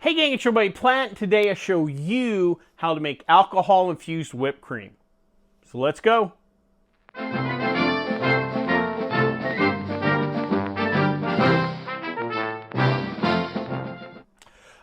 Hey gang, it's your buddy Plant. Today I show you how to make alcohol-infused whipped cream. So let's go.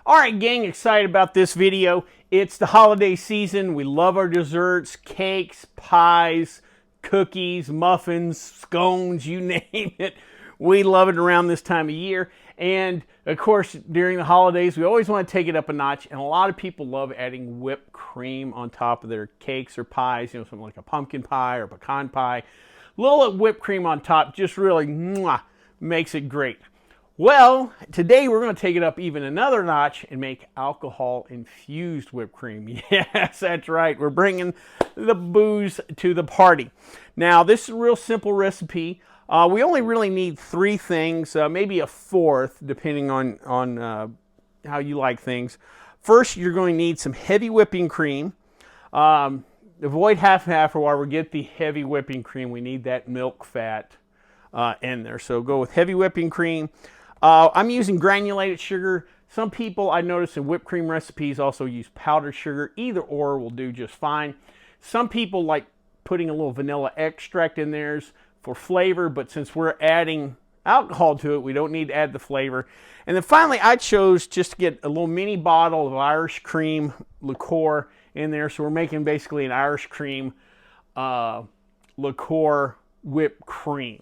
Alright gang, excited about this video. It's the holiday season. We love our desserts, cakes, pies, cookies, muffins, scones, you name it. We love it around this time of year. And of course, during the holidays, we always want to take it up a notch. And a lot of people love adding whipped cream on top of their cakes or pies, something like a pumpkin pie or pecan pie. A little whipped cream on top just really makes it great. Well, today we're going to take it up even another notch and make alcohol-infused whipped cream. Yes, that's right. We're bringing the booze to the party. Now, this is a real simple recipe. We only really need three things, maybe a fourth, depending on how you like things. First, you're going to need some heavy whipping cream. Avoid half-half, or while we get the heavy whipping cream, we need that milk fat in there. So go with heavy whipping cream. I'm using granulated sugar. Some people, I notice in whipped cream recipes, also use powdered sugar. Either or will do just fine. Some people like putting a little vanilla extract in theirs for flavor, but since we're adding alcohol to it, we don't need to add the flavor. And then finally, I chose just to get a little mini bottle of Irish cream liqueur in there. So we're making basically an Irish cream liqueur whipped cream.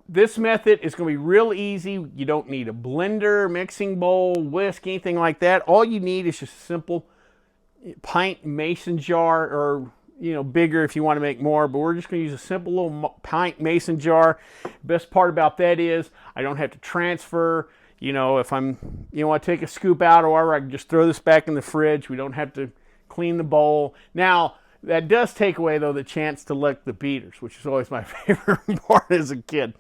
This method is going to be real easy. You don't need a blender, mixing bowl, whisk, anything like that. All you need is just a simple pint mason jar, or bigger if you want to make more, but we're just going to use a simple little pint mason jar. Best part about that is I don't have to transfer. If I'm, I take a scoop out or whatever, I can just throw this back in the fridge. We don't have to clean the bowl. Now, that does take away, though, the chance to lick the beaters, which is always my favorite part as a kid.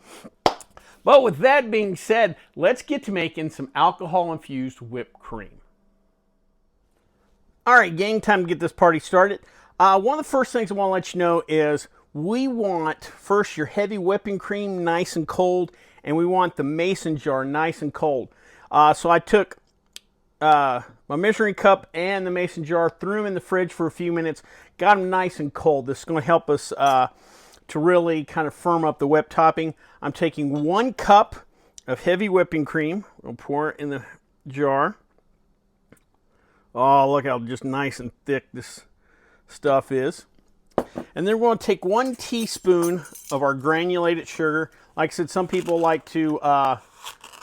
But with that being said, let's get to making some alcohol-infused whipped cream. All right, gang, time to get this party started. One of the first things I want to let you know is we want first your heavy whipping cream nice and cold, and we want the mason jar nice and cold. So I took my measuring cup and the mason jar, threw them in the fridge for a few minutes, got them nice and cold. This is going to help us to really kind of firm up the whipped topping. I'm taking 1 cup of heavy whipping cream. We'll pour it in the jar. Oh, look how just nice and thick this stuff is. And then we're going to take 1 teaspoon of our granulated sugar. Like I said, some people like to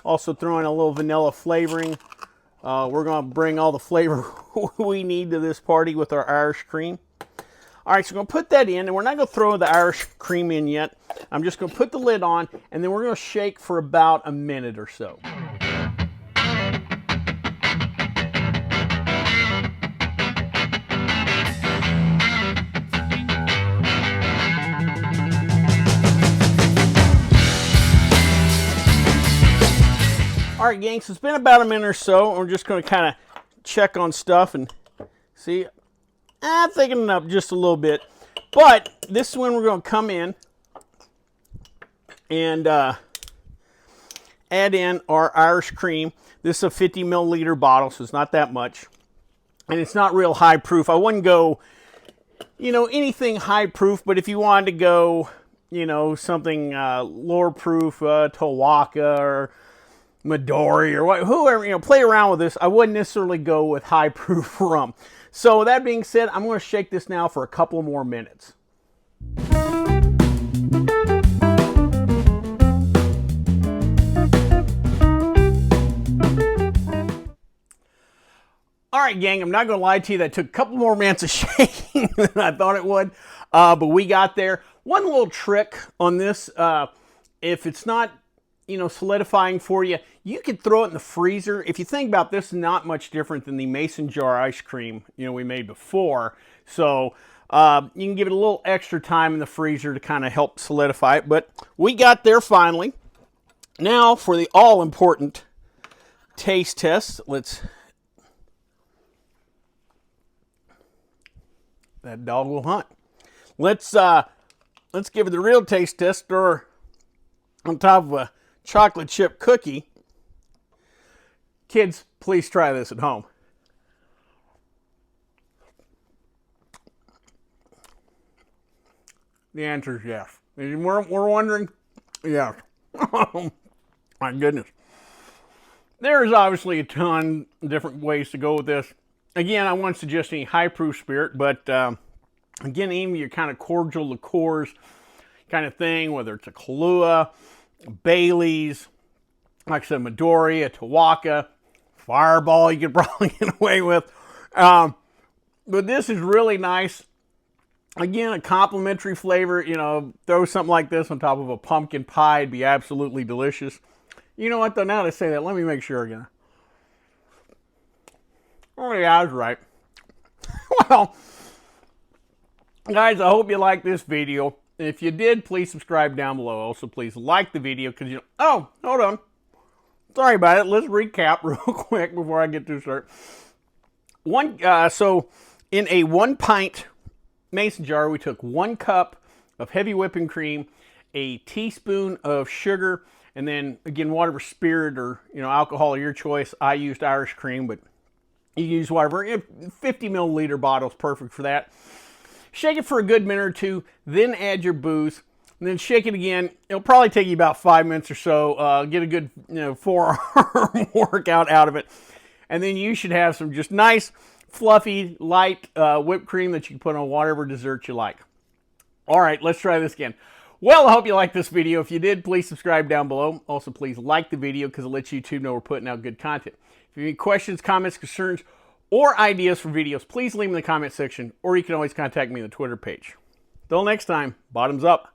also throw in a little vanilla flavoring. We're going to bring all the flavor we need to this party with our Irish cream. All right, so we're going to put that in, and we're not going to throw the Irish cream in yet. I'm just going to put the lid on, and then we're going to shake for about a minute or so. All right, gang, so it's been about a minute or so, and we're just going to kind of check on stuff and see. I'm thinking up just a little bit, but this is when we're going to come in and add in our Irish cream. This is a 50 milliliter bottle, so it's not that much, and it's not real high proof. I wouldn't go, anything high proof, but if you wanted to go, something lower proof, Tawaka or Midori or whoever, play around with this. I wouldn't necessarily go with high proof rum. So that being said, I'm going to shake this now for a couple more minutes. All right, gang, I'm not going to lie to you. That took a couple more minutes of shaking than I thought it would, but we got there. One little trick on this, if it's not solidifying for you, you could throw it in the freezer. If you think about this, not much different than the mason jar ice cream we made before. So you can give it a little extra time in the freezer to kind of help solidify it. But we got there finally. Now for the all-important taste test. That dog will hunt. Let's give it the real taste test, or on top of a chocolate chip cookie. Kids, please try this at home. The answer is yes. We're wondering? Yes. Oh, my goodness. There's obviously a ton of different ways to go with this. Again, I won't suggest any high-proof spirit, but again, even your kind of cordial liqueurs kind of thing, whether it's a Kahlua, a Bailey's, like I said, Midori, a Tawaka, Fireball you could probably get away with. But this is really nice. Again, a complimentary flavor. You know, throw something like this on top of a pumpkin pie. It'd be absolutely delicious. You know what, though, now that I say that, let me make sure again. Oh, yeah, I was right. Well, guys, I hope you liked this video. If you did, please subscribe down below. Also, please like the video because, you know, oh, hold on. Sorry about it. Let's recap real quick before I get to start. So, in a 1 pint mason jar, we took 1 cup of heavy whipping cream, a teaspoon of sugar, and then, again, whatever spirit or, you know, alcohol of your choice. I used Irish cream, but you can use whatever. 50 milliliter bottle is perfect for that. Shake it for a good minute or two, then add your booze, and then shake it again. It'll probably take you about 5 minutes or so. Get a good, you know, forearm workout out of it. And then you should have some just nice, fluffy, light whipped cream that you can put on whatever dessert you like. All right, let's try this again. Well, I hope you liked this video. If you did, please subscribe down below. Also, please like the video because it lets YouTube know we're putting out good content. If you have any questions, comments, concerns, or ideas for videos, please leave them in the comment section, or you can always contact me on the Twitter page. Till next time, bottoms up.